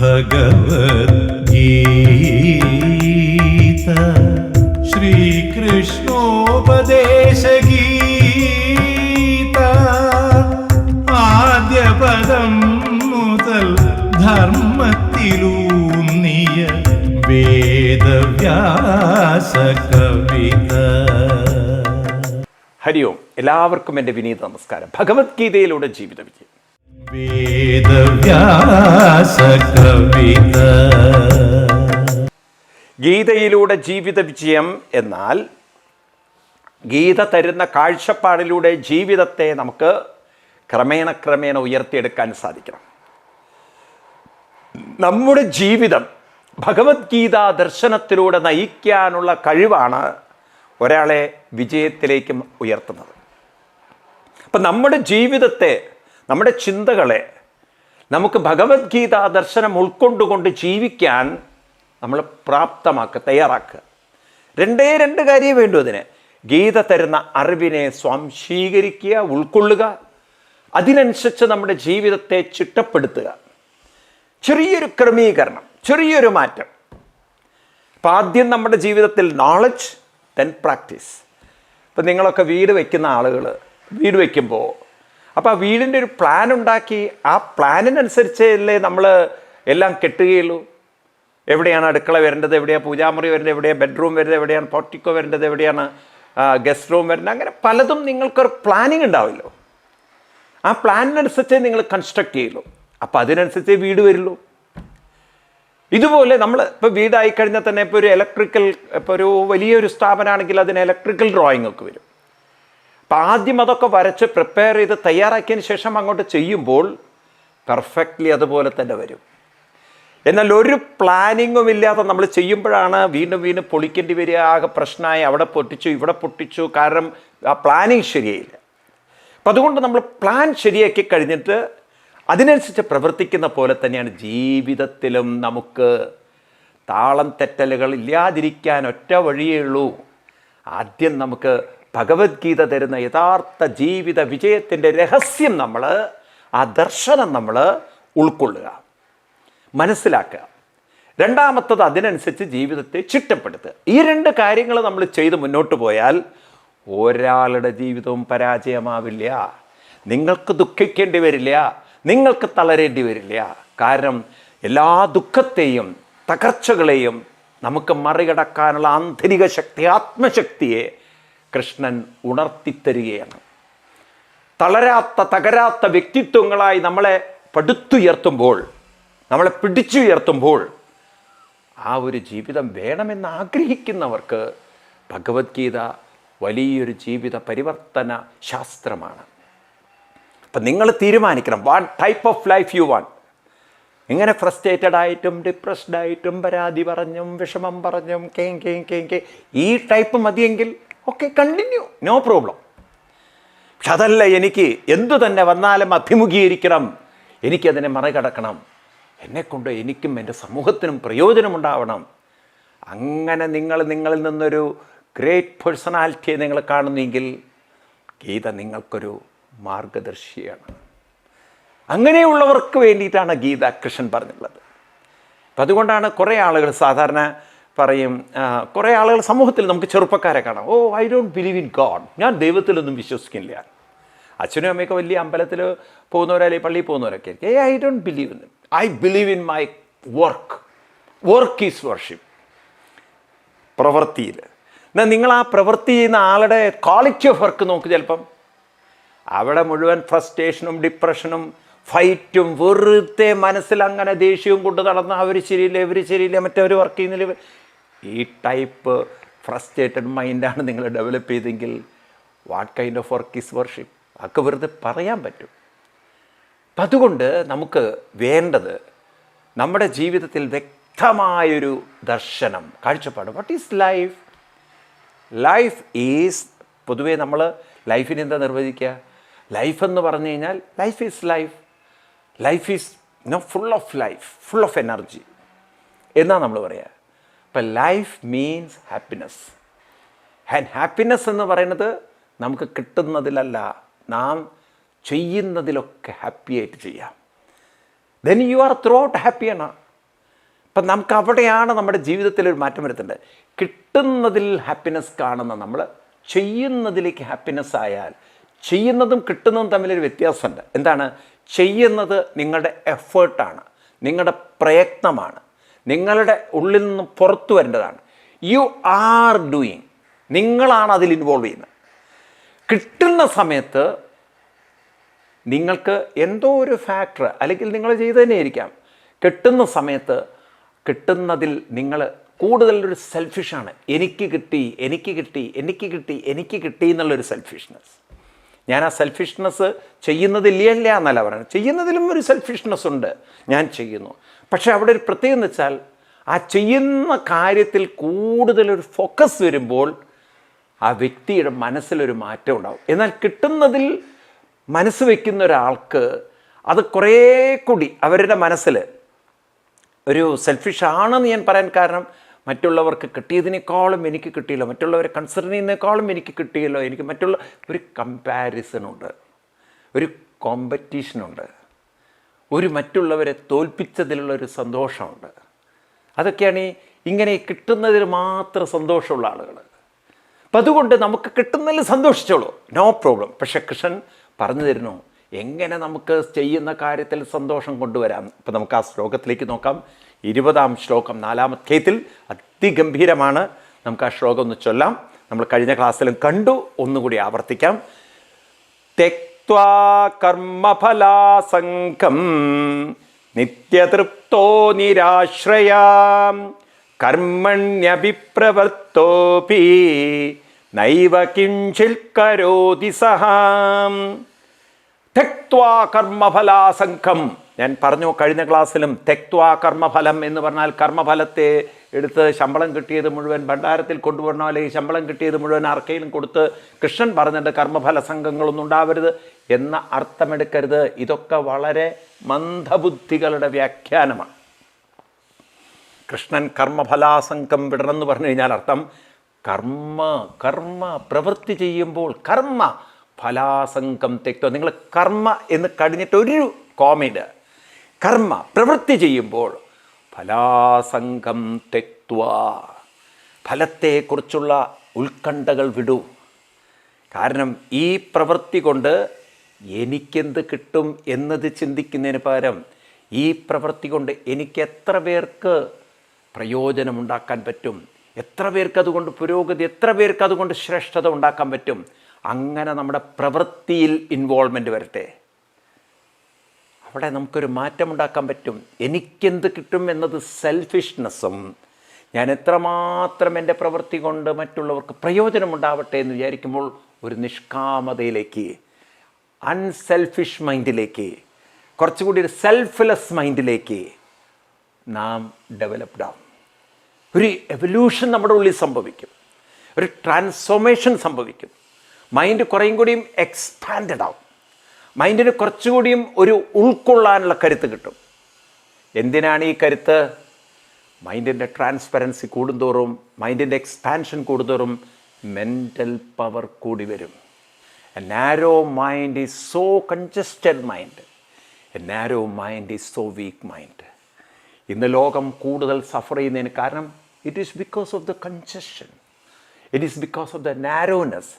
ഭഗവദ്ഗീത ശ്രീകൃഷ്ണോപദേശഗീത ആദ്യ പദം മുതൽ ധർമ്മത്തിലൂന്നിയ വേദവ്യാസ കവിത. ഹരി ഓം. എല്ലാവർക്കും എൻ്റെ വിനീത നമസ്കാരം. ഭഗവത്ഗീതയിലൂടെ ജീവിത വിജയം. വേദവ്യാസ കവിത. ഗീതയിലൂടെ ജീവിത വിജയം എന്നാൽ ഗീത തരുന്ന കാഴ്ചപ്പാടിലൂടെ ജീവിതത്തെ നമുക്ക് ക്രമേണ ഉയർത്തിയെടുക്കാൻ സാധിക്കണം. നമ്മുടെ ജീവിതം ഭഗവത്ഗീത ദർശനത്തിലൂടെ നയിക്കാനുള്ള കഴിവാണ് ഒരാളെ വിജയത്തിലേക്കും ഉയർത്തുന്നത്. അപ്പം നമ്മുടെ ജീവിതത്തെ, നമ്മുടെ ചിന്തകളെ നമുക്ക് ഭഗവത്ഗീത ദർശനം ഉൾക്കൊണ്ടുകൊണ്ട് ജീവിക്കാൻ നമ്മൾ തയ്യാറാക്കുക. രണ്ട് കാര്യമേ വേണ്ടൂ അതിന്. ഗീത തരുന്ന അറിവിനെ സ്വാംശീകരിക്കുക, ഉൾക്കൊള്ളുക, അതിനനുസരിച്ച് നമ്മുടെ ജീവിതത്തെ ചിട്ടപ്പെടുത്തുക. ചെറിയൊരു ക്രമീകരണം, ചെറിയൊരു മാറ്റം. അപ്പം ആദ്യം നമ്മുടെ ജീവിതത്തിൽ നോളജ്, ദെൻ പ്രാക്ടീസ്. ഇപ്പം നിങ്ങളൊക്കെ വീട് വയ്ക്കുന്ന ആളുകൾ വീട് വയ്ക്കുമ്പോൾ അപ്പോൾ ആ വീടിൻ്റെ ഒരു പ്ലാൻ ഉണ്ടാക്കി ആ പ്ലാനിനനുസരിച്ചല്ലേ നമ്മൾ എല്ലാം കെട്ടുകയുള്ളൂ. എവിടെയാണ് അടുക്കള വരേണ്ടത്, എവിടെയാണ് പൂജാമുറി വരേണ്ടത്, എവിടെയാണ് ബെഡ്റൂം വരുന്നത്, എവിടെയാണ് പോർട്ടിക്കോ വരേണ്ടത്, എവിടെയാണ് ഗസ്റ്റ് റൂം വരേണ്ടത്, അങ്ങനെ പലതും നിങ്ങൾക്കൊരു പ്ലാനിങ് ഉണ്ടാവില്ലോ. ആ പ്ലാനിനനുസരിച്ചേ നിങ്ങൾ കൺസ്ട്രക്ട് ചെയ്യുള്ളൂ. അപ്പോൾ അതിനനുസരിച്ചേ വീട് വരുള്ളൂ. ഇതുപോലെ നമ്മൾ ഇപ്പോൾ വീടായി കഴിഞ്ഞാൽ തന്നെ ഇപ്പോൾ ഒരു വലിയൊരു സ്ഥാപനമാണെങ്കിൽ അതിന് ഇലക്ട്രിക്കൽ ഡ്രോയിങ് ഒക്കെ വരും. അപ്പം ആദ്യം അതൊക്കെ വരച്ച് പ്രിപ്പയർ ചെയ്ത് തയ്യാറാക്കിയതിന് ശേഷം അങ്ങോട്ട് ചെയ്യുമ്പോൾ പെർഫെക്റ്റ്ലി അതുപോലെ തന്നെ വരും. എന്നാൽ ഒരു പ്ലാനിങ്ങും ഇല്ലാതെ നമ്മൾ ചെയ്യുമ്പോഴാണ് വീണ്ടും പൊളിക്കേണ്ടി വരിക. ആകെ പ്രശ്നമായി, അവിടെ പൊട്ടിച്ചു ഇവിടെ പൊട്ടിച്ചു, കാരണം ആ പ്ലാനിങ് ശരിയായില്ല. അപ്പം അതുകൊണ്ട് നമ്മൾ പ്ലാൻ ശരിയാക്കി കഴിഞ്ഞിട്ട് അതിനനുസരിച്ച് പ്രവർത്തിക്കുന്ന പോലെ തന്നെയാണ് ജീവിതത്തിലും നമുക്ക് താളം തെറ്റലുകൾ ഇല്ലാതിരിക്കാൻ ഒറ്റ വഴിയേ ഉള്ളൂ. ആദ്യം നമുക്ക് ഭഗവത്ഗീത തരുന്ന യഥാർത്ഥ ജീവിത വിജയത്തിൻ്റെ രഹസ്യം ആ ദർശനം നമ്മൾ ഉൾക്കൊള്ളുക, മനസ്സിലാക്കുക. രണ്ടാമത്തത് അതിനനുസരിച്ച് ജീവിതത്തെ ചിട്ടപ്പെടുത്തുക. ഈ രണ്ട് കാര്യങ്ങൾ നമ്മൾ ചെയ്ത് മുന്നോട്ട് പോയാൽ ഒരാളുടെ ജീവിതവും പരാജയമാവില്ല. നിങ്ങൾക്ക് ദുഃഖിക്കേണ്ടി വരില്ല, നിങ്ങൾക്ക് തളരേണ്ടി വരില്ല. കാരണം എല്ലാ ദുഃഖത്തെയും തകർച്ചകളെയും നമുക്ക് മറികടക്കാനുള്ള ആന്തരിക ശക്തി, ആത്മശക്തിയെ കൃഷ്ണൻ ഉണർത്തിത്തരികയാണ്. തകരാത്ത വ്യക്തിത്വങ്ങളായി നമ്മളെ പടുത്തുയർത്തുമ്പോൾ, നമ്മളെ പിടിച്ചുയർത്തുമ്പോൾ ആ ഒരു ജീവിതം വേണമെന്ന് ആഗ്രഹിക്കുന്നവർക്ക് ഭഗവത്ഗീത വലിയൊരു ജീവിത പരിവർത്തന ശാസ്ത്രമാണ്. അപ്പം നിങ്ങൾ തീരുമാനിക്കണം what type of life you want. ഇങ്ങനെ ഫ്രസ്ട്രേറ്റഡ് ആയിട്ടും ഡിപ്രസ്ഡ് ആയിട്ടും പരാതി പറഞ്ഞും വിഷമം പറഞ്ഞും കേ ഈ ടൈപ്പ് മതിയെങ്കിൽ ഓക്കെ, കണ്ടിന്യൂ, നോ പ്രോബ്ലം. പക്ഷെ അതല്ല, എനിക്ക് എന്തു തന്നെ വന്നാലും അഭിമുഖീകരിക്കണം, എനിക്കതിനെ മറികടക്കണം, എന്നെക്കൊണ്ട് എനിക്കും എൻ്റെ സമൂഹത്തിനും പ്രയോജനമുണ്ടാവണം. അങ്ങനെ നിങ്ങളിൽ നിന്നൊരു ഗ്രേറ്റ് പേഴ്സണാലിറ്റിയെ നിങ്ങൾ കാണുന്നെങ്കിൽ ഗീത നിങ്ങൾക്കൊരു മാർഗദർശിയാണ്. അങ്ങനെയുള്ളവർക്ക് വേണ്ടിയിട്ടാണ് ഗീത കൃഷ്ണൻ പറഞ്ഞിട്ടുള്ളത്. അപ്പം അതുകൊണ്ടാണ് കുറേ ആളുകൾ സാധാരണ പറയും, കുറേ ആളുകൾ സമൂഹത്തിൽ നമുക്ക് ചെറുപ്പക്കാരെ കാണാം, oh I don't believe in God, ഞാൻ ദൈവത്തിലൊന്നും വിശ്വസിക്കില്ല. അച്ഛനും അമ്മയൊക്കെ വലിയ അമ്പലത്തിൽ പോകുന്നവരല്ലേ, പള്ളിയിൽ പോകുന്നവരൊക്കെ ആയിരിക്കും, I don't believe in, I believe in my work is worship. പ്രവൃത്തിയിൽ എന്നാൽ നിങ്ങൾ ആ പ്രവൃത്തി ചെയ്യുന്ന ആളുടെ ക്വാളിറ്റി ഓഫ് വർക്ക് നോക്ക്. ചിലപ്പം അവിടെ മുഴുവൻ ഫ്രസ്ട്രേഷനും ഡിപ്രഷനും ഫൈറ്റും, വെറുതെ മനസ്സിൽ അങ്ങനെ ദേഷ്യവും കൊണ്ട് നടന്ന് അവർ ശരിയില്ല ഇവർ ശരിയില്ല മറ്റവർ വർക്ക് ചെയ്യുന്നില്ല. ഈ ടൈപ്പ് ഫ്രസ്ട്രേറ്റഡ് മൈൻഡാണ് നിങ്ങൾ ഡെവലപ്പ് ചെയ്തെങ്കിൽ what kind of work is worship? അതൊക്കെ വെറുതെ പറയാൻ പറ്റും. അപ്പം അതുകൊണ്ട് നമുക്ക് വേണ്ടത് നമ്മുടെ ജീവിതത്തിൽ വ്യക്തമായൊരു ദർശനം, കാഴ്ചപ്പാട്. What is life? Life is, പൊതുവേ നമ്മൾ ലൈഫിനെ എന്താ നിർവചിക്കുക? ലൈഫ് എന്ന് പറഞ്ഞു കഴിഞ്ഞാൽ life is full of energy എന്നാണ് നമ്മൾ പറയുക. അപ്പം life means happiness. And happiness എന്ന് പറയുന്നത് നമുക്ക് കിട്ടുന്നതിലല്ല, നാം ചെയ്യുന്നതിലൊക്കെ ഹാപ്പി ആയിട്ട് ചെയ്യാം. Then you are through out ഹാപ്പിയാണ്. അപ്പം നമുക്ക് അവിടെയാണ് നമ്മുടെ ജീവിതത്തിൽ ഒരു മാറ്റം വരുത്തേണ്ടത്. കിട്ടുന്നതിൽ ഹാപ്പിനെസ് കാണുന്ന നമ്മൾ ചെയ്യുന്നതിലേക്ക് ഹാപ്പിനെസ് ആയാൽ, ചെയ്യുന്നതും കിട്ടുന്നതും തമ്മിലൊരു വ്യത്യാസമുണ്ട്. എന്താണ്? ചെയ്യുന്നത് നിങ്ങളുടെ എഫേർട്ടാണ്, നിങ്ങളുടെ പ്രയത്നമാണ്, നിങ്ങളുടെ ഉള്ളിൽ നിന്നും പുറത്തു വരേണ്ടതാണ്. യു ആർ ഡൂയിങ്, നിങ്ങളാണ് അതിൽ ഇൻവോൾവ് ചെയ്യുന്നത്. കിട്ടുന്ന സമയത്ത് നിങ്ങൾക്ക് എന്തോ ഒരു ഫാക്ടർ, അല്ലെങ്കിൽ നിങ്ങൾ ചെയ്തു തന്നെ ആയിരിക്കാം, കിട്ടുന്ന സമയത്ത് കിട്ടുന്നതിൽ നിങ്ങൾ കൂടുതലൊരു സെൽഫിഷാണ്. എനിക്ക് കിട്ടി, എനിക്ക് കിട്ടി, എനിക്ക് കിട്ടി, എനിക്ക് കിട്ടി എന്നുള്ളൊരു സെൽഫിഷ്നെസ്. ഞാൻ ആ സെൽഫിഷ്നെസ് ചെയ്യുന്നതില്ല എന്നല്ല പറയുന്നത്, ചെയ്യുന്നതിലും ഒരു സെൽഫിഷ്നെസ് ഉണ്ട്, ഞാൻ ചെയ്യുന്നു. പക്ഷേ അവിടെ ഒരു പ്രത്യേകത എന്ന് വെച്ചാൽ, ആ ചെയ്യുന്ന കാര്യത്തിൽ കൂടുതലൊരു ഫോക്കസ് വരുമ്പോൾ ആ വ്യക്തിയുടെ മനസ്സിലൊരു മാറ്റം ഉണ്ടാവും. എന്നാൽ കിട്ടുന്നതിൽ മനസ്സ് വയ്ക്കുന്ന ഒരാൾക്ക് അത് കുറേ കൂടി അവരുടെ മനസ്സിൽ ഒരു സെൽഫിഷാണെന്ന് ഞാൻ പറയാൻ കാരണം, മറ്റുള്ളവർക്ക് കിട്ടിയതിനേക്കാളും എനിക്ക് കിട്ടിയല്ലോ, മറ്റുള്ളവരെ കൺസിഡർ ചെയ്യുന്നതിനേക്കാളും എനിക്ക് കിട്ടിയല്ലോ, എനിക്ക് മറ്റുള്ള ഒരു കമ്പാരിസണുണ്ട്, ഒരു കോമ്പറ്റീഷനുണ്ട്, ഒരു മറ്റുള്ളവരെ തോൽപ്പിച്ചതിലുള്ളൊരു സന്തോഷമുണ്ട്. അതൊക്കെയാണ് ഇങ്ങനെ കിട്ടുന്നതിൽ മാത്രം സന്തോഷമുള്ള ആളുകൾ. അപ്പം അതുകൊണ്ട് നമുക്ക് കിട്ടുന്നതിൽ സന്തോഷിച്ചോളൂ, നോ പ്രോബ്ലം. പക്ഷേ കൃഷ്ണൻ പറഞ്ഞു തരുന്നു എങ്ങനെ നമുക്ക് ചെയ്യുന്ന കാര്യത്തിൽ സന്തോഷം കൊണ്ടുവരാം. ഇപ്പം നമുക്ക് ആ ശ്ലോകത്തിലേക്ക് നോക്കാം. 20-ാം ശ്ലോകം 4-ാം അധ്യായത്തിൽ അതിഗംഭീരമാണ്. നമുക്ക് ആ ശ്ലോകം ഒന്ന് ചൊല്ലാം. നമ്മൾ കഴിഞ്ഞ ക്ലാസ്സിലും കണ്ടു, ഒന്നുകൂടി ആവർത്തിക്കാം. തെക്വാ കർമ്മഫലാസംഗം നിത്യതൃപ്തോ നിരാശ്രയാം കർമ്മണ്യഭിപ്രവർത്തോപി നൈവ കിഞ്ചിൽ കരോതി സഹാം. തെക്വാ കർമ്മഫലാസംഗം. ഞാൻ പറഞ്ഞു കഴിഞ്ഞ ക്ലാസ്സിലും, തെക്വാ കർമ്മഫലം എന്ന് പറഞ്ഞാൽ കർമ്മഫലത്തെ എടുത്ത് ശമ്പളം കിട്ടിയത് മുഴുവൻ ഭണ്ഡാരത്തിൽ കൊണ്ടുവരണോ, അല്ലെങ്കിൽ ശമ്പളം കിട്ടിയത് മുഴുവൻ ആർക്കെങ്കിലും കൊടുത്ത്, കൃഷ്ണൻ പറഞ്ഞിട്ട് കർമ്മഫല സംഘങ്ങളൊന്നും ഉണ്ടാവരുത് എന്ന അർത്ഥമെടുക്കരുത്. ഇതൊക്കെ വളരെ മന്ദബുദ്ധികളുടെ വ്യാഖ്യാനമാണ്. കൃഷ്ണൻ കർമ്മഫലാസംഗം വിടണമെന്ന് പറഞ്ഞു കഴിഞ്ഞാൽ അർത്ഥം കർമ്മ പ്രവൃത്തി ചെയ്യുമ്പോൾ കർമ്മ ഫലാസംഗം തെക്തോ. നിങ്ങൾ കർമ്മ എന്ന് കഴിഞ്ഞിട്ടൊരു കോമയിട്, കർമ്മ പ്രവൃത്തി ചെയ്യുമ്പോൾ ഫലാസംഗം തെക്വാ, ഫലത്തെക്കുറിച്ചുള്ള ഉത്കണ്ഠകൾ വിടൂ. കാരണം ഈ പ്രവൃത്തി കൊണ്ട് എനിക്കെന്ത് കിട്ടും എന്നത് ചിന്തിക്കുന്നതിന് പകരം, ഈ പ്രവൃത്തി കൊണ്ട് എനിക്ക് എത്ര പേർക്ക് പ്രയോജനമുണ്ടാക്കാൻ പറ്റും, എത്ര പേർക്ക് അതുകൊണ്ട് പുരോഗതി, എത്ര പേർക്ക് അതുകൊണ്ട് ശ്രേഷ്ഠത ഉണ്ടാക്കാൻ പറ്റും, അങ്ങനെ നമ്മുടെ പ്രവൃത്തിയിൽ ഇൻവോൾവ്മെൻറ്റ് വരട്ടെ. അവിടെ നമുക്കൊരു മാറ്റമുണ്ടാക്കാൻ പറ്റും. എനിക്കെന്ത് കിട്ടും എന്നത് സെൽഫിഷ്നെസ്സും, ഞാൻ എത്രമാത്രം എൻ്റെ പ്രവൃത്തി കൊണ്ട് മറ്റുള്ളവർക്ക് പ്രയോജനമുണ്ടാവട്ടെ എന്ന് വിചാരിക്കുമ്പോൾ ഒരു നിഷ്കാമതയിലേക്ക്, അൺസെൽഫിഷ് മൈൻഡിലേക്ക്, കുറച്ചുകൂടി ഒരു സെൽഫ്ലെസ് മൈൻഡിലേക്ക് നാം ഡെവലപ്ഡ് ആവും. ഒരു എവല്യൂഷൻ നമ്മുടെ ഉള്ളിൽ സംഭവിക്കും, ഒരു ട്രാൻസ്ഫോർമേഷൻ സംഭവിക്കും. മൈൻഡ് കുറേയും കൂടിയും എക്സ്പാൻഡഡ് ആവും. മൈൻഡിന് കുറച്ചുകൂടിയും ഒരു ഉൾക്കൊള്ളാനുള്ള കരുത്ത് കിട്ടും. എന്തിനാണ് ഈ കരുത്ത്? മൈൻഡിൻ്റെ ട്രാൻസ്പെറൻസി കൂടുന്തോറും, മൈൻഡിൻ്റെ എക്സ്പാൻഷൻ കൂടുന്തോറും മെൻ്റൽ പവർ കൂടി വരും. A narrow mind is so congested mind, a narrow mind is so weak mind. ഇന്ന് ലോകം കൂടുതൽ സഫർ ചെയ്യുന്നതിന് കാരണം it is because of the congestion, it is because of the narrowness,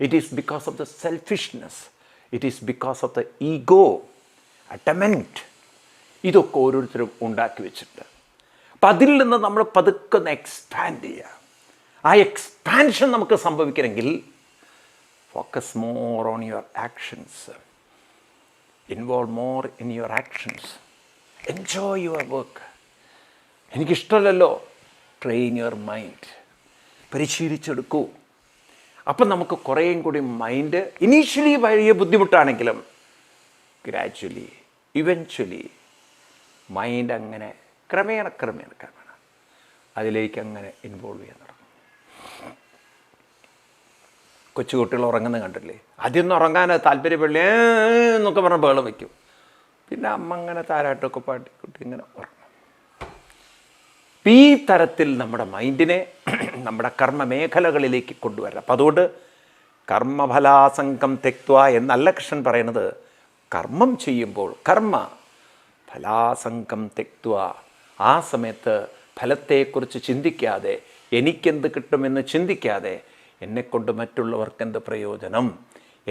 it is because of the selfishness, it is because of the ego attachment. ഇതൊക്കെ ഓരോരുത്തരും ഉണ്ടാക്കി വെച്ചിട്ടുണ്ട്. അപ്പം അതിൽ നിന്ന് നമ്മൾ പതുക്കെ ഒന്ന് എക്സ്പാൻഡ് ചെയ്യുക. ആ എക്സ്പാൻഷൻ നമുക്ക് സംഭവിക്കണമെങ്കിൽ focus more on your actions, involve more in your actions, enjoy your work. എനിക്കിഷ്ടമല്ലല്ലോ, ട്രെയിൻ യുവർ മൈൻഡ്, പരിശീലിച്ചെടുക്കൂ. അപ്പം നമുക്ക് കുറേയും കൂടി മൈൻഡ് ഇനീഷ്യലി വലിയ ബുദ്ധിമുട്ടാണെങ്കിലും ഗ്രാജ്വലി ഇവൻച്വലി മൈൻഡ് അങ്ങനെ ക്രമേണ അതിലേക്ക് അങ്ങനെ ഇൻവോൾവ് ചെയ്യാൻ തുടങ്ങും. കൊച്ചുകുട്ടികൾ ഉറങ്ങുന്നത് കണ്ടില്ലേ? ആദ്യമൊന്നും ഉറങ്ങാൻ താല്പര്യപ്പെടില്ല എന്നൊക്കെ പറഞ്ഞ് ബഹളം വയ്ക്കും. പിന്നെ അമ്മ അങ്ങനെ താരാട്ടൊക്കെ പാട്ടിക്കുട്ടി ഇങ്ങനെ ഉറങ്ങും. ഈ തരത്തിൽ നമ്മുടെ മൈൻഡിനെ നമ്മുടെ കർമ്മ മേഖലകളിലേക്ക് കൊണ്ടുവരാം. അപ്പം അതുകൊണ്ട് കർമ്മഫലാസംഗം തെക്വാ എന്നല്ല കൃഷ്ണൻ പറയുന്നത്. കർമ്മം ചെയ്യുമ്പോൾ കർമ്മ ഫലാസംഗം തെക്വാ, ആ സമയത്ത് ഫലത്തെക്കുറിച്ച് ചിന്തിക്കാതെ, എനിക്കെന്ത് കിട്ടുമെന്ന് ചിന്തിക്കാതെ, എന്നെക്കൊണ്ട് മറ്റുള്ളവർക്ക് എന്ത് പ്രയോജനം,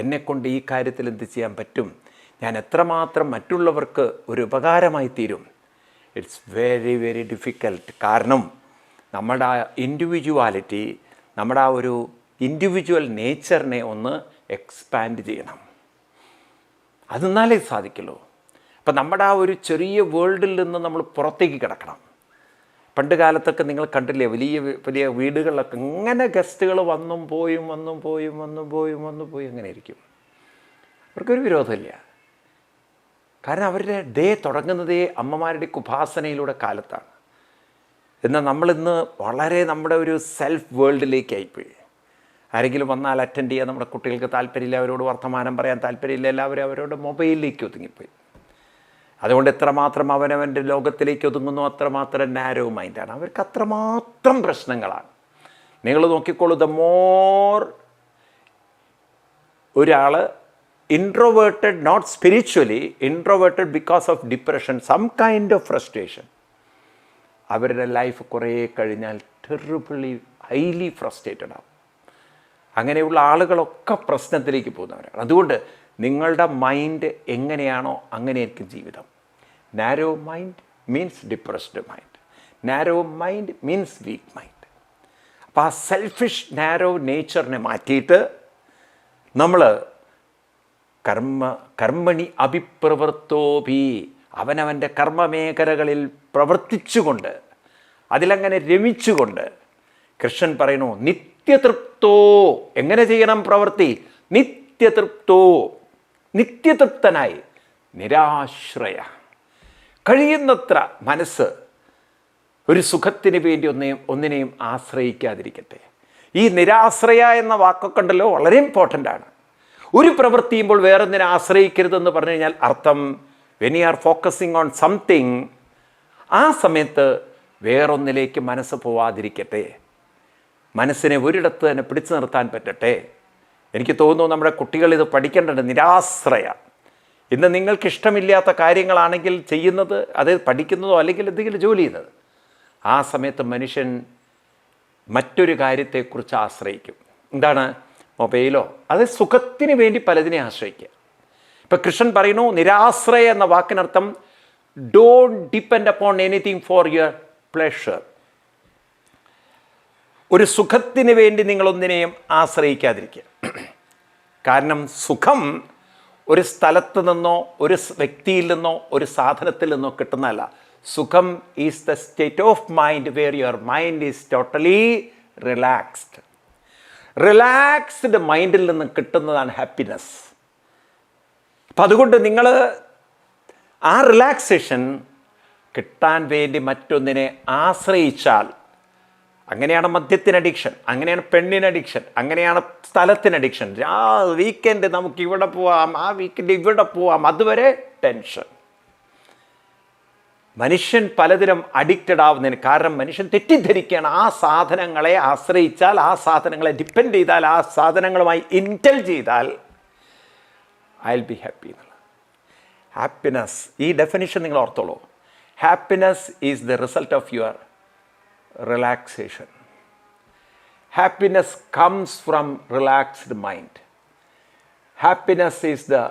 എന്നെക്കൊണ്ട് ഈ കാര്യത്തിൽ എന്ത് ചെയ്യാൻ പറ്റും, ഞാൻ എത്രമാത്രം മറ്റുള്ളവർക്ക് ഒരു ഉപകാരമായി തീരും. It's very very difficult. കാരണം നമ്മുടെ ആ ഇൻഡിവിജ്വാലിറ്റി, നമ്മുടെ ആ ഒരു ഇൻഡിവിജ്വൽ നേച്ചറിനെ ഒന്ന് എക്സ്പാൻഡ് ചെയ്യണം. അതെന്നാലേ സാധിക്കുള്ളൂ. അപ്പം നമ്മുടെ ആ ഒരു ചെറിയ വേൾഡിൽ നിന്ന് നമ്മൾ പുറത്തേക്ക് കിടക്കണം. പണ്ട് കാലത്തൊക്കെ നിങ്ങൾ കണ്ടില്ലേ, വലിയ വലിയ വീടുകളിലൊക്കെ ഇങ്ങനെ ഗസ്റ്റുകൾ വന്നും പോയും അങ്ങനെ ഇരിക്കും. അവർക്കൊരു വിരോധമില്ല. കാരണം അവരുടെ ഡേ തുടങ്ങുന്നതേ അമ്മമാരുടെ ഉപാസനയിലൂടെ കാലത്താണ്. എന്നാൽ നമ്മളിന്ന് വളരെ നമ്മുടെ ഒരു സെൽഫ് വേൾഡിലേക്കായിപ്പോയി. ആരെങ്കിലും വന്നാൽ അറ്റൻഡ് ചെയ്യാൻ നമ്മുടെ കുട്ടികൾക്ക് താല്പര്യമില്ല, അവരോട് വർത്തമാനം പറയാൻ താല്പര്യമില്ല, എല്ലാവരും അവരുടെ മൊബൈലിലേക്ക് ഒതുങ്ങിപ്പോയി. അതുകൊണ്ട് എത്രമാത്രം അവനവൻ്റെ ലോകത്തിലേക്ക് ഒതുങ്ങുന്നു അത്രമാത്രം നാരോ മൈൻഡാണ്. അവർക്ക് അത്രമാത്രം പ്രശ്നങ്ങളാണ്. നിങ്ങൾ നോക്കിക്കോളൂ, ദ മോർ ഒരാൾ introverted, not spiritually introverted because of depression, some kind of frustration, അവരുടെ ലൈഫ് കുറേ കഴിഞ്ഞാൽ ടെറിബിളി ഹൈലി ഫ്രസ്ട്രേറ്റഡ് ആവും. അങ്ങനെയുള്ള ആളുകളൊക്കെ പ്രശ്നത്തിലേക്ക് പോകുന്നവരാണ്. അതുകൊണ്ട് നിങ്ങളുടെ മൈൻഡ് എങ്ങനെയാണോ അങ്ങനെയായിരിക്കും ജീവിതം. Narrow mind means depressed mind, narrow mind means weak mind. അപ്പോൾ ആ സെൽഫിഷ് നാരോ നേച്ചറിനെ മാറ്റിയിട്ട് നമ്മൾ കർമ്മണി അഭിപ്രവൃത്തോപി, അവനവൻ്റെ കർമ്മമേഖലകളിൽ പ്രവർത്തിച്ചുകൊണ്ട് അതിലങ്ങനെ രമിച്ചുകൊണ്ട്, കൃഷ്ണൻ പറയുന്നു നിത്യതൃപ്തോ. എങ്ങനെ ചെയ്യണം പ്രവൃത്തി? നിത്യതൃപ്തോ, നിത്യതൃപ്തനായി, നിരാശ്രയ. കഴിയുന്നത്ര മനസ്സ് ഒരു സുഖത്തിന് വേണ്ടി ഒന്നിനെയും ആശ്രയിക്കാതിരിക്കട്ടെ. ഈ നിരാശ്രയ എന്ന വാക്കൊക്കെ ഉണ്ടല്ലോ, വളരെ ഇമ്പോർട്ടൻ്റ് ആണ്. ഒരു പ്രവൃത്തി ചെയ്യുമ്പോൾ വേറൊന്നിനെ ആശ്രയിക്കരുതെന്ന് പറഞ്ഞു കഴിഞ്ഞാൽ അർത്ഥം, when you are focusing on something, ആ സമയത്ത് വേറൊന്നിലേക്ക് മനസ്സ് പോവാതിരിക്കട്ടെ. മനസ്സിനെ ഒരിടത്ത് തന്നെ പിടിച്ചു നിർത്താൻ പറ്റട്ടെ. എനിക്ക് തോന്നുന്നു നമ്മുടെ കുട്ടികൾ ഇത് പഠിക്കേണ്ടത്. നിരാശ്രയ. ഇന്ന് നിങ്ങൾക്ക് ഇഷ്ടമില്ലാത്ത കാര്യങ്ങളാണെങ്കിൽ ചെയ്യുന്നത്, അത് പഠിക്കുന്നതോ അല്ലെങ്കിൽ എന്തെങ്കിലും ജോലി ചെയ്യുന്നത്, ആ സമയത്ത് മനുഷ്യൻ മറ്റൊരു കാര്യത്തെക്കുറിച്ച് ആശ്രയിക്കും. എന്താണ്? മൊബൈലോ, അത് സുഖത്തിന് വേണ്ടി പലതിനെ ആശ്രയിക്കുക. ഇപ്പം കൃഷ്ണൻ പറയുന്നു നിരാശ്രയ എന്ന വാക്കിനർത്ഥം don't depend upon anything for your pleasure. ഒരു സുഖത്തിന് വേണ്ടി നിങ്ങളൊന്നിനെയും ആശ്രയിക്കാതിരിക്കുക. കാരണം സുഖം ഒരു സ്ഥലത്ത് നിന്നോ ഒരു വ്യക്തിയിൽ നിന്നോ ഒരു സാധനത്തിൽ നിന്നോ കിട്ടുന്നതല്ല. സുഖം is the state of mind where your mind is totally relaxed. Relaxed മൈൻഡിൽ നിന്ന് കിട്ടുന്നതാണ് ഹാപ്പിനെസ്. അപ്പം അതുകൊണ്ട് നിങ്ങൾ ആ റിലാക്സേഷൻ കിട്ടാൻ വേണ്ടി മറ്റൊന്നിനെ ആശ്രയിച്ചാൽ, അങ്ങനെയാണ് മദ്യത്തിന് അഡിക്ഷൻ, അങ്ങനെയാണ് പെണ്ണിന് അഡിക്ഷൻ, അങ്ങനെയാണ് സ്ഥലത്തിന് അഡിക്ഷൻ. വീക്കെൻഡ് നമുക്ക് ഇവിടെ പോവാം, ആ വീക്കെൻഡ് ഇവിടെ പോവാം, അതുവരെ ടെൻഷൻ. മനുഷ്യൻ പലതിനും അഡിക്റ്റഡ് ആവുന്നതിന് കാരണം മനുഷ്യൻ തെറ്റിദ്ധരിക്കുകയാണ്. ആ സാധനങ്ങളെ ആശ്രയിച്ചാൽ, ആ സാധനങ്ങളെ ഡിപ്പെൻഡ് ചെയ്താൽ, ആ സാധനങ്ങളുമായി ഇൻറ്റൽ ചെയ്താൽ ഐ വിൽ ബി ഹാപ്പി എന്നുള്ളത്. ഹാപ്പിനെസ്, ഈ ഡെഫിനിഷൻ നിങ്ങൾ ഓർത്തോളൂ. Happiness is the result of your relaxation. Happiness comes from relaxed mind. Happiness is the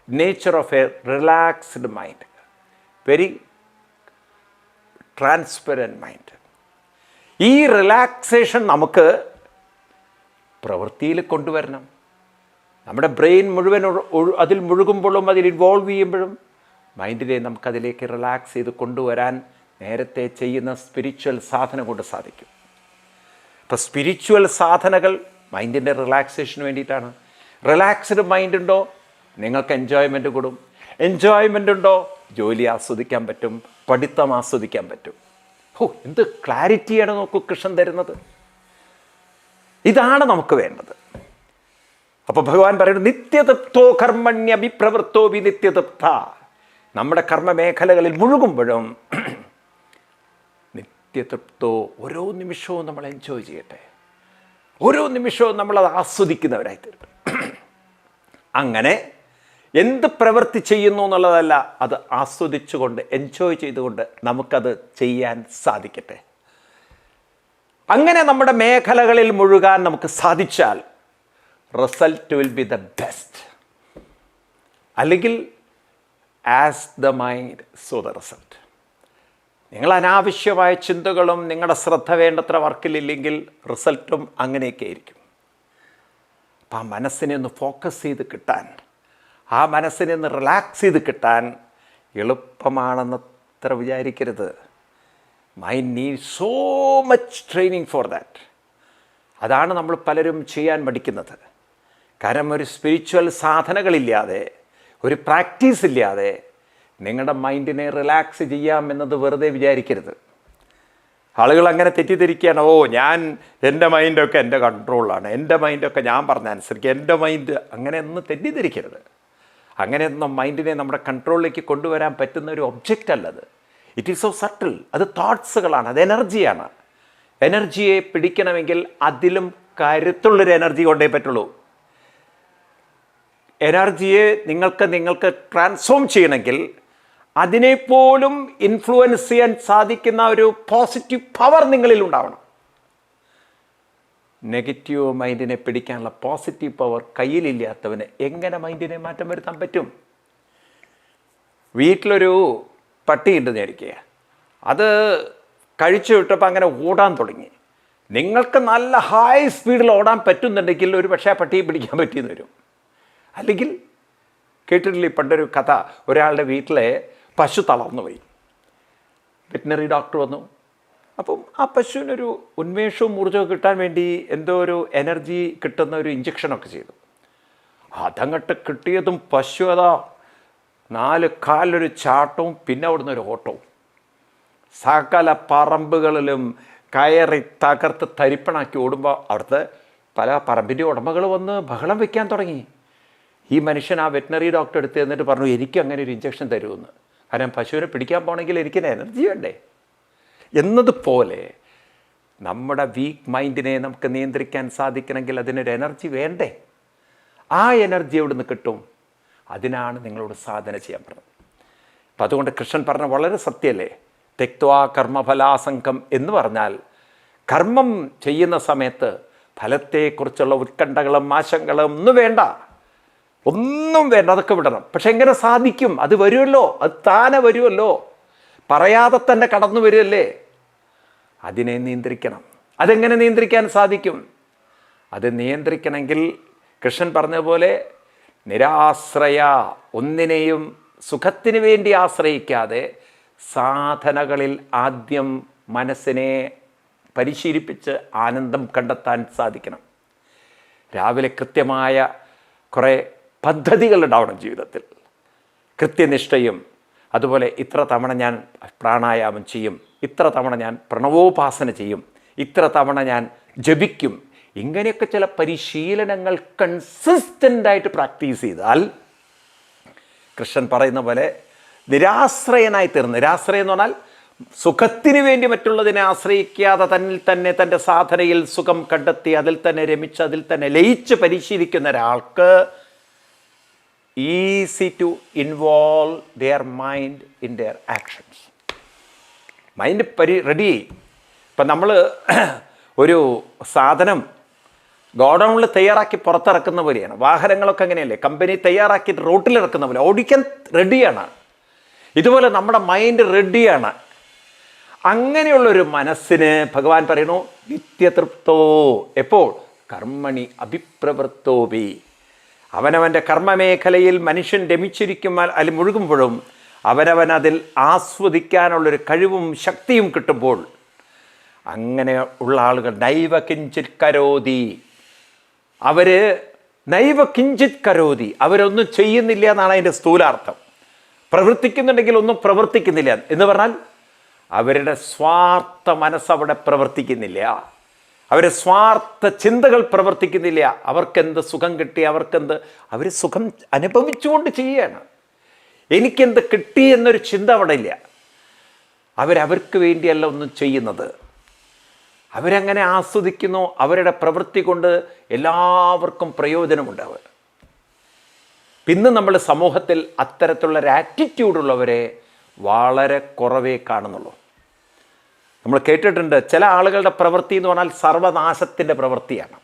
nature of a relaxed mind, very transparent mind. ഈ റിലാക്സേഷൻ നമുക്ക് പ്രവൃത്തിയിൽ കൊണ്ടുവരണം. നമ്മുടെ ബ്രെയിൻ മുഴുവൻ അതിൽ മുഴുകുമ്പോഴും അതിൽ ഇൻവോൾവ് ചെയ്യുമ്പോഴും മൈൻഡിനെ നമുക്കതിലേക്ക് റിലാക്സ് ചെയ്ത് കൊണ്ടുവരാൻ നേരത്തെ ചെയ്യുന്ന സ്പിരിച്വൽ സാധന കൊണ്ട് സാധിക്കും. അപ്പോൾ സ്പിരിച്വൽ സാധനകൾ മൈൻഡിൻ്റെ റിലാക്സേഷന് വേണ്ടിയിട്ടാണ്. റിലാക്സ്ഡ് മൈൻഡ് ഉണ്ടോ നിങ്ങൾക്ക് എൻജോയ്മെൻറ്റ് കൂടും. എൻജോയ്മെൻ്റ് ഉണ്ടോ ജോലി ആസ്വദിക്കാൻ പറ്റും, പഠിത്തം ആസ്വദിക്കാൻ പറ്റും. എന്ത് ക്ലാരിറ്റിയാണ് നോക്കൂ കൃഷ്ണൻ തരുന്നത്. ഇതാണ് നമുക്ക് വേണ്ടത്. അപ്പോൾ ഭഗവാൻ പറയുന്നു നിത്യതൃപ്തോ കർമ്മണ്യഭിപ്രവൃത്തോ വി നിത്യതൃപ്ത. നമ്മുടെ കർമ്മമേഖലകളിൽ മുഴുകുമ്പോഴും നിത്യതൃപ്തോ, ഓരോ നിമിഷവും നമ്മൾ എൻജോയ് ചെയ്യട്ടെ, ഓരോ നിമിഷവും നമ്മളത് ആസ്വദിക്കുന്നവരായി തീരട്ടെ. അങ്ങനെ എന്ത് പ്രവൃത്തി ചെയ്യുന്നു എന്നുള്ളതല്ല, അത് ആസ്വദിച്ചുകൊണ്ട് എൻജോയ് ചെയ്തുകൊണ്ട് നമുക്കത് ചെയ്യാൻ സാധിക്കട്ടെ. അങ്ങനെ നമ്മുടെ മേഖലകളിൽ മുഴുകാൻ നമുക്ക് സാധിച്ചാൽ result will be the best. അല്ലെങ്കിൽ as the mind so the result. നിങ്ങൾ അനാവശ്യമായ ചിന്തകളും നിങ്ങളുടെ ശ്രദ്ധ വേണ്ടത്ര വർക്കിലില്ലെങ്കിൽ റിസൾട്ടും അങ്ങനെയൊക്കെ ആയിരിക്കും. അപ്പം ആ മനസ്സിനെ ഒന്ന് ഫോക്കസ് ചെയ്ത് കിട്ടാൻ, ആ മനസ്സിനെ ഒന്ന് റിലാക്സ് ചെയ്ത് കിട്ടാൻ എളുപ്പമാണെന്ന് അത്ര വിചാരിക്കരുത്. Mind need so much training for that. അതാണ് നമ്മൾ പലരും ചെയ്യാൻ മടിക്കുന്നത്. കാരണം ഒരു സ്പിരിച്വൽ സാധനകളില്ലാതെ, ഒരു പ്രാക്ടീസ് ഇല്ലാതെ നിങ്ങളുടെ മൈൻഡിനെ റിലാക്സ് ചെയ്യാം എന്നത് വെറുതെ വിചാരിക്കരുത്. ആളുകൾ അങ്ങനെ തെറ്റിദ്ധരിക്കുകയാണ്. എൻ്റെ മൈൻഡൊക്കെ എൻ്റെ കൺട്രോളിലാണ്, എൻ്റെ മൈൻഡൊക്കെ ഞാൻ പറഞ്ഞ അനുസരിക്കുക, എൻ്റെ മൈൻഡ് അങ്ങനെയൊന്നും തെറ്റിദ്ധരിക്കരുത്. അങ്ങനെയൊന്നും മൈൻഡിനെ നമ്മുടെ കൺട്രോളിലേക്ക് കൊണ്ടുവരാൻ പറ്റുന്ന ഒരു ഒബ്ജക്റ്റ് അല്ലത്. It is so subtle. അത് തോട്ട്സുകളാണ്, അത് എനർജിയാണ്. എനർജിയെ പിടിക്കണമെങ്കിൽ അതിലും കരുത്തുള്ളൊരു എനർജി കൊണ്ടേ പറ്റുള്ളൂ. എനർജിയെ നിങ്ങൾക്ക് ട്രാൻസ്ഫോം ചെയ്യണമെങ്കിൽ അതിനെപ്പോലും ഇൻഫ്ലുവൻസ് ചെയ്യാൻ സാധിക്കുന്ന ഒരു പോസിറ്റീവ് പവർ നിങ്ങളിൽ ഉണ്ടാവണം. നെഗറ്റീവ് മൈൻഡിനെ പിടിക്കാനുള്ള പോസിറ്റീവ് പവർ കയ്യിലില്ലാത്തവന് എങ്ങനെ മൈൻഡിനെ മാറ്റം വരുത്താൻ പറ്റും? വീട്ടിലൊരു പട്ടിയുണ്ടെന്ന് വിചാരിക്കുക. അത് കഴിച്ചു വിട്ടപ്പോൾ അങ്ങനെ ഓടാൻ തുടങ്ങി. നിങ്ങൾക്ക് നല്ല ഹൈ സ്പീഡിൽ ഓടാൻ പറ്റുന്നുണ്ടെങ്കിൽ ഒരു പക്ഷേ ആ പട്ടിയെ പിടിക്കാൻ പറ്റിയെന്ന് വരും. അല്ലെങ്കിൽ കേട്ടിട്ടില്ലേ പണ്ടൊരു കഥ, ഒരാളുടെ വീട്ടിലെ പശു തളർന്നു പോയി. വെറ്റിനറി ഡോക്ടർ വന്നു. അപ്പം ആ പശുവിനൊരു ഉന്മേഷവും ഊർജ്ജവും കിട്ടാൻ വേണ്ടി എന്തോ ഒരു എനർജി കിട്ടുന്ന ഒരു ഇഞ്ചക്ഷനൊക്കെ ചെയ്തു. അതങ്ങോട്ട് കിട്ടിയതും പശു അതാ 4 കാലിലൊരു ചാട്ടവും പിന്നെ അവിടുന്ന് ഒരു ഓട്ടവും. സകല പറമ്പുകളിലും കയറി തകർത്ത് തരിപ്പണാക്കി ഓടുമ്പോൾ അവിടുത്തെ പല പറമ്പിൻ്റെ ഉടമകൾ വന്ന് ബഹളം വയ്ക്കാൻ തുടങ്ങി. ഈ മനുഷ്യൻ ആ വെറ്റിനറി ഡോക്ടർ എടുത്ത് എന്നിട്ട് പറഞ്ഞു, എനിക്ക് അങ്ങനെ ഒരു ഇഞ്ചക്ഷൻ തരുമെന്ന്. കാരണം പശുവിനെ പിടിക്കാൻ പോകണമെങ്കിൽ എനിക്കൊരു എനർജി വേണ്ടേ എന്നതുപോലെ നമ്മുടെ വീക്ക് മൈൻഡിനെ നമുക്ക് നിയന്ത്രിക്കാൻ സാധിക്കണമെങ്കിൽ അതിനൊരു എനർജി വേണ്ടേ? ആ എനർജി എവിടെ നിന്ന് കിട്ടും? അതിനാണ് നിങ്ങളോട് സാധന ചെയ്യാൻ പറഞ്ഞത്. അപ്പം അതുകൊണ്ട് കൃഷ്ണൻ പറഞ്ഞ വളരെ സത്യമല്ലേ, തെക്വാ കർമ്മഫലാസംഗം എന്ന് പറഞ്ഞാൽ കർമ്മം ചെയ്യുന്ന സമയത്ത് ഫലത്തെക്കുറിച്ചുള്ള ഉത്കണ്ഠകളും ആശങ്കകളും ഒന്നും വേണ്ട, അതൊക്കെ വിടണം. പക്ഷെ എങ്ങനെ സാധിക്കും? അത് വരുമല്ലോ, അത് താനെ വരുമല്ലോ, പറയാതെ തന്നെ കടന്നു വരുമല്ലേ. അതിനെ നിയന്ത്രിക്കണം. അതെങ്ങനെ നിയന്ത്രിക്കാൻ സാധിക്കും? അത് നിയന്ത്രിക്കണമെങ്കിൽ കൃഷ്ണൻ പറഞ്ഞതുപോലെ നിരാശ്രയ, ഒന്നിനെയും സുഖത്തിന് വേണ്ടി ആശ്രയിക്കാതെ സാധനകളിൽ ആദ്യം മനസ്സിനെ പരിശീലിപ്പിച്ച് ആനന്ദം കണ്ടെത്താൻ സാധിക്കണം. രാവിലെ കൃത്യമായ കുറേ പദ്ധതികളുണ്ടാവണം ജീവിതത്തിൽ, കൃത്യനിഷ്ഠയും. അതുപോലെ ഇത്ര തവണ ഞാൻ പ്രാണായാമം ചെയ്യും, ഇത്ര തവണ ഞാൻ പ്രണവോപാസന ചെയ്യും, ഇത്ര തവണ ഞാൻ ജപിക്കും. ഇങ്ങനെയൊക്കെ ചില പരിശീലനങ്ങൾ കൺസിസ്റ്റൻ്റായിട്ട് പ്രാക്ടീസ് ചെയ്താൽ കൃഷ്ണൻ പറയുന്ന പോലെ നിരാശ്രയനായി തീർന്നു. നിരാശ്രയം എന്ന് പറഞ്ഞാൽ സുഖത്തിന് വേണ്ടി മറ്റുള്ളതിനെ ആശ്രയിക്കാതെ തന്നിൽ തന്നെ തൻ്റെ സാധനയിൽ സുഖം കണ്ടെത്തി അതിൽ തന്നെ രമിച്ച് അതിൽ തന്നെ ലയിച്ച് പരിശീലിക്കുന്ന ഒരാൾക്ക് easy to involve their mind in their actions. Mind ready. ഇപ്പം നമ്മൾ ഒരു സാധനം ഗോഡൗണിൽ തയ്യാറാക്കി പുറത്തിറക്കുന്ന പോലെയാണ്. വാഹനങ്ങളൊക്കെ അങ്ങനെയല്ലേ, കമ്പനി തയ്യാറാക്കിയിട്ട് റോട്ടിലിറക്കുന്ന പോലെ ഓടിക്കാൻ റെഡിയാണ്. ഇതുപോലെ നമ്മുടെ മൈൻഡ് റെഡിയാണ്. അങ്ങനെയുള്ളൊരു മനസ്സിന് ഭഗവാൻ പറയുന്നു നിത്യതൃപ്തോ, എപ്പോൾ? കർമ്മണി അഭിപ്രവൃത്തോപി. അവനവൻ്റെ കർമ്മമേഖലയിൽ മനുഷ്യൻ രമിച്ചിരിക്കുമ്പോൾ അതിൽ മുഴുകുമ്പോഴും അവനവൻ അതിൽ ആസ്വദിക്കാനുള്ളൊരു കഴിവും ശക്തിയും കിട്ടുമ്പോൾ അങ്ങനെ ഉള്ള ആളുകൾ നൈവ കിഞ്ചിത് കരോതി, അവർ നൈവ കിഞ്ചിത് കരോതി, അവരൊന്നും ചെയ്യുന്നില്ല എന്നാണ് അതിൻ്റെ സ്ഥൂലാർത്ഥം. പ്രവർത്തിക്കുന്നുണ്ടെങ്കിൽ ഒന്നും പ്രവർത്തിക്കുന്നില്ല എന്ന് പറഞ്ഞാൽ അവരുടെ സ്വാർത്ഥ മനസ്സവിടെ പ്രവർത്തിക്കുന്നില്ല, അവരുടെ സ്വാർത്ഥ ചിന്തകൾ പ്രവർത്തിക്കുന്നില്ല. അവർക്കെന്ത് സുഖം കിട്ടി, അവർക്കെന്ത്, അവർ സുഖം അനുഭവിച്ചുകൊണ്ട് ചെയ്യുകയാണ്. എനിക്കെന്ത് കിട്ടി എന്നൊരു ചിന്ത അവിടെ ഇല്ല. അവരവർക്ക് വേണ്ടിയല്ല ഒന്നും ചെയ്യുന്നത്, അവരങ്ങനെ ആസ്വദിക്കുന്നു. അവരുടെ പ്രവൃത്തി കൊണ്ട് എല്ലാവർക്കും പ്രയോജനമുണ്ട്. പിന്നെ നമ്മൾ സമൂഹത്തിൽ അത്തരത്തിലുള്ളൊരു ആറ്റിറ്റ്യൂഡുള്ളവരെ വളരെ കുറവേ കാണുന്നുള്ളൂ. നമ്മൾ കേട്ടിട്ടുണ്ട് ചില ആളുകളുടെ പ്രവൃത്തി എന്ന് പറഞ്ഞാൽ സർവനാശത്തിൻ്റെ പ്രവൃത്തിയാണ്.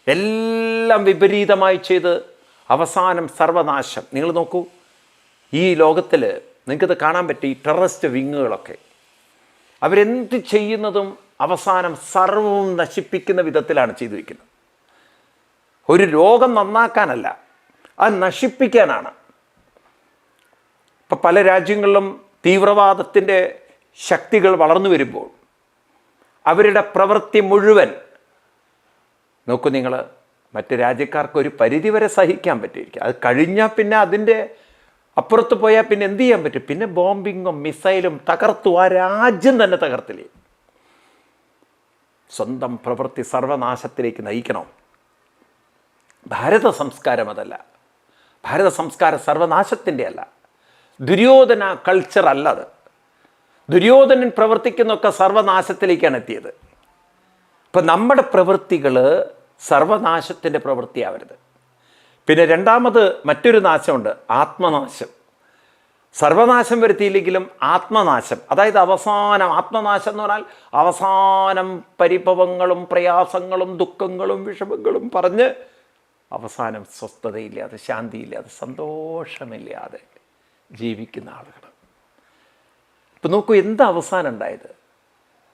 എല്ലാം വിപരീതമായി ചെയ്ത് അവസാനം സർവനാശം. നിങ്ങൾ നോക്കൂ, ഈ ലോകത്തിൽ നിങ്ങൾക്കത് കാണാൻ പറ്റും. ഈ ടെററിസ്റ്റ് വിങ്ങുകളൊക്കെ അവരെന്ത് ചെയ്യുന്നതും അവസാനം സർവവും നശിപ്പിക്കുന്ന വിധത്തിലാണ് ചെയ്തു വയ്ക്കുന്നത്. ഒരു രോഗം നന്നാക്കാനല്ല, അത് നശിപ്പിക്കാനാണ്. ഇപ്പം പല രാജ്യങ്ങളിലും തീവ്രവാദത്തിൻ്റെ ശക്തികൾ വളർന്നു വരുമ്പോൾ അവരുടെ പ്രവൃത്തി മുഴുവൻ നോക്കൂ നിങ്ങൾ, മറ്റ് രാജ്യക്കാർക്ക് ഒരു പരിധിവരെ സഹിക്കാൻ പറ്റിയിരിക്കും. അത് കഴിഞ്ഞാൽ പിന്നെ അതിൻ്റെ അപ്പുറത്ത് പോയാൽ പിന്നെ എന്ത് ചെയ്യാൻ പറ്റും? പിന്നെ ബോംബിങ്ങും മിസൈലും തകർത്തു ആ രാജ്യം തന്നെ തകർത്തില്ലേ. സ്വന്തം പ്രവൃത്തി സർവനാശത്തിലേക്ക് നയിക്കണം. ഭാരത സംസ്കാരം അതല്ല. ഭാരത സംസ്കാരം സർവനാശത്തിൻ്റെ അല്ല, ദുര്യോധന കൾച്ചർ അല്ല അത്. ദുര്യോധനൻ പ്രവർത്തിക്കുന്നൊക്കെ സർവനാശത്തിലേക്കാണ് എത്തിയത്. ഇപ്പം നമ്മുടെ പ്രവൃത്തികൾ സർവനാശത്തിൻ്റെ പ്രവൃത്തിയാവരുത്. പിന്നെ രണ്ടാമത് മറ്റൊരു നാശമുണ്ട്, ആത്മനാശം. സർവനാശം വരുത്തിയില്ലെങ്കിലും ആത്മനാശം, അതായത് അവസാനം. ആത്മനാശം എന്ന് പറഞ്ഞാൽ അവസാനം പരിഭവങ്ങളും പ്രയാസങ്ങളും ദുഃഖങ്ങളും വിഷമങ്ങളും പറഞ്ഞ് അവസാനം സ്വസ്ഥതയില്ലാതെ, ശാന്തിയില്ലാതെ, സന്തോഷമില്ലാതെ ജീവിക്കുന്ന ആളുകൾ. ഇപ്പം നോക്കൂ, എന്താ അവസാനം ഉണ്ടായത്?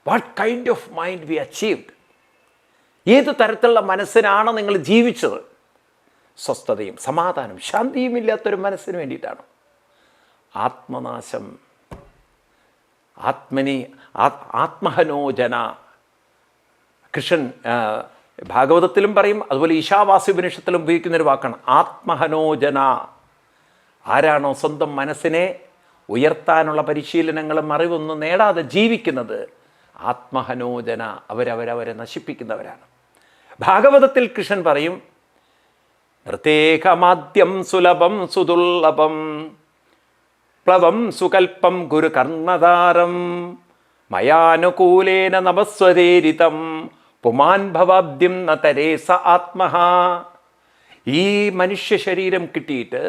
What kind of mind V achieved? ഏത് തരത്തിലുള്ള മനസ്സിനാണ് നിങ്ങൾ ജീവിച്ചത്? സ്വസ്ഥതയും സമാധാനവും ശാന്തിയും ഇല്ലാത്തൊരു മനസ്സിന് വേണ്ടിയിട്ടാണ്. ആത്മനാശം. ആത്മഹനോജന. കൃഷ്ണൻ ഭാഗവതത്തിലും പറയും, അതുപോലെ ഈശാവാസ്യ ഉപനിഷത്തിലും ഉപയോഗിക്കുന്നൊരു വാക്കാണ് ആത്മഹനോജന. ആരാണോ സ്വന്തം മനസ്സിനെ ഉയർത്താനുള്ള പരിശീലനങ്ങളും അറിവൊന്നും നേടാതെ ജീവിക്കുന്നത്, ആത്മഹനോജന, അവരവരെ നശിപ്പിക്കുന്നവരാണ്. ഭാഗവതത്തിൽ കൃഷ്ണൻ പറയും, പ്രത്യേകമാദ്യം സുലഭം സുദുർലഭം പ്ലവം സുകൽപ്പം ഗുരു കർണധാരം മയാനുകൂലേന നമസ്വരേരിതം പുമാൻ ഭവാബ്ദ്യം ന തരേസ ആത്മഹ. ഈ മനുഷ്യ ശരീരം കിട്ടിയിട്ട്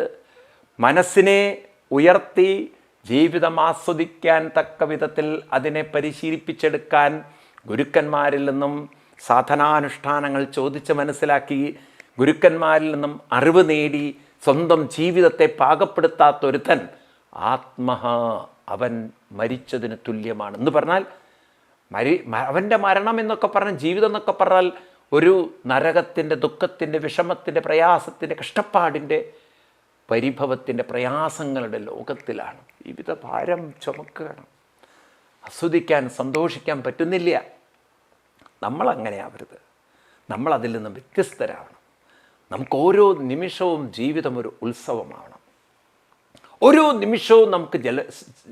മനസ്സിനെ ഉയർത്തി ജീവിതം ആസ്വദിക്കാൻ തക്ക വിധത്തിൽ അതിനെ പരിശീലിപ്പിച്ചെടുക്കാൻ ഗുരുക്കന്മാരിൽ നിന്നും സാധനാനുഷ്ഠാനങ്ങൾ ചോദിച്ച് മനസ്സിലാക്കി ഗുരുക്കന്മാരിൽ നിന്നും അറിവ് നേടി സ്വന്തം ജീവിതത്തെ പാകപ്പെടുത്താത്തൊരുത്തൻ ആത്മഹ, അവൻ മരിച്ചതിന് തുല്യമാണ് എന്ന് പറഞ്ഞാൽ അവൻ്റെ മരണം എന്നൊക്കെ പറഞ്ഞാൽ, ജീവിതം എന്നൊക്കെ പറഞ്ഞാൽ ഒരു നരകത്തിൻ്റെ, ദുഃഖത്തിൻ്റെ, വിഷമത്തിൻ്റെ, പ്രയാസത്തിൻ്റെ, കഷ്ടപ്പാടിൻ്റെ, പരിഭവത്തിൻ്റെ, പ്രയാസങ്ങളുടെ ലോകത്തിലാണ്. ജീവിത ഭാരം ചുമക്കുകയാണ്. ആസ്വദിക്കാൻ, സന്തോഷിക്കാൻ പറ്റുന്നില്ല. നമ്മളങ്ങനെ ആവരുത്. നമ്മളതിൽ നിന്നും വ്യത്യസ്തരാവണം. നമുക്ക് ഓരോ നിമിഷവും ജീവിതം ഒരു ഉത്സവമാവണം. ഓരോ നിമിഷവും നമുക്ക്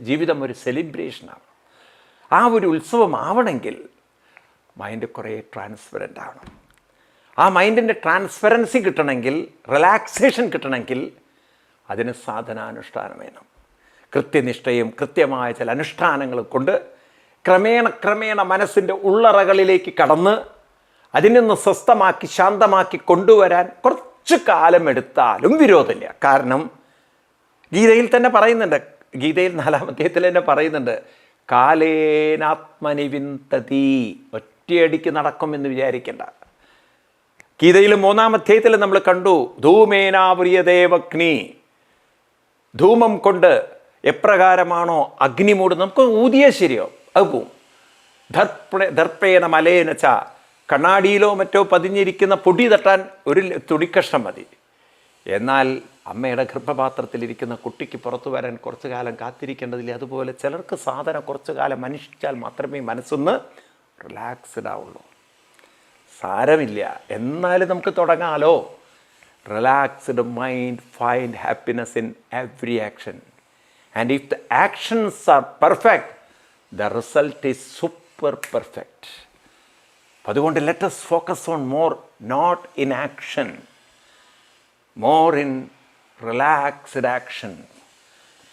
ജീവിതം ഒരു സെലിബ്രേഷനാവണം. ആ ഒരു ഉത്സവമാവണമെങ്കിൽ മൈൻഡ് കുറേ ട്രാൻസ്പെറൻ്റ് ആവണം. ആ മൈൻഡിൻ്റെ ട്രാൻസ്പെറൻസി കിട്ടണമെങ്കിൽ, റിലാക്സേഷൻ കിട്ടണമെങ്കിൽ അതിന് സാധനാനുഷ്ഠാനം വേണം. കൃത്യനിഷ്ഠയും കൃത്യമായ ചില അനുഷ്ഠാനങ്ങൾ കൊണ്ട് ക്രമേണ മനസ്സിൻ്റെ ഉള്ളറകളിലേക്ക് കടന്ന് അതിനൊന്ന് സ്വസ്ഥമാക്കി ശാന്തമാക്കി കൊണ്ടുവരാൻ കുറച്ച് കാലം എടുത്താലും വിരോധമില്ല. കാരണം ഗീതയിൽ തന്നെ പറയുന്നുണ്ട്, ഗീതയിൽ 4-ാം അധ്യായത്തിൽ തന്നെ പറയുന്നുണ്ട്, കാലേനാത്മനിവിന്തതി, ഒറ്റയടിക്ക് നടക്കുമെന്ന് വിചാരിക്കേണ്ട. ഗീതയിൽ 3-ാം അധ്യായത്തിൽ നമ്മൾ കണ്ടു, ധൂമേനാവ്രിയദേവഗ്നി, ധൂമം കൊണ്ട് എപ്രകാരമാണോ അഗ്നി മൂടുന്നത്, നമുക്ക് ഊതിയാൽ ശരിയോ അത് പോവും. ദർപ്പേന മലേനച്ച, കണ്ണാടിയിലോ മറ്റോ പതിഞ്ഞിരിക്കുന്ന പൊടി തട്ടാൻ ഒരു തുണിക്കഷ്ണം മതി. എന്നാൽ അമ്മയുടെ ഗർഭപാത്രത്തിലിരിക്കുന്ന കുട്ടിക്ക് പുറത്തു വരാൻ കുറച്ചു കാലം കാത്തിരിക്കേണ്ടതില്ല. അതുപോലെ ചിലർക്ക് സാധനം കുറച്ചു കാലം അനുഷ്ഠിച്ചാൽ മാത്രമേ മനസ്സൊന്ന് റിലാക്സ്ഡ് ആവുള്ളൂ. സാരമില്ല, എന്നാലും നമുക്ക് തുടങ്ങാലോ. Relaxed mind find happiness in every action, and if the actions are perfect the result is super perfect. അതുകൊണ്ട് let us focus on more, not in action, more in relaxed action.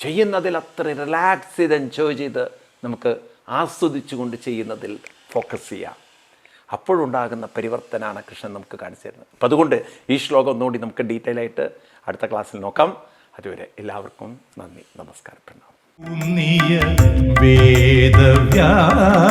ചെയ്യുന്നതിൽ അത്ര relax ചെയ്ത് enjoy ചെയ്ത് നമുക്ക് ആസ്വദിച്ചുകൊണ്ട് ചെയ്യുന്നതിൽ focus ചെയ്യാം. അപ്പോഴുണ്ടാകുന്ന പരിവർത്തനമാണ് കൃഷ്ണൻ നമുക്ക് കാണിച്ചു തരുന്നത്. അപ്പം അതുകൊണ്ട് ഈ ശ്ലോകം ഒന്നുകൂടി നമുക്ക് ഡീറ്റെയിൽ ആയിട്ട് അടുത്ത ക്ലാസ്സിൽ നോക്കാം. അതുവരെ എല്ലാവർക്കും നന്ദി, നമസ്കാരം. ഉന്നിയ വേദവ്യാസ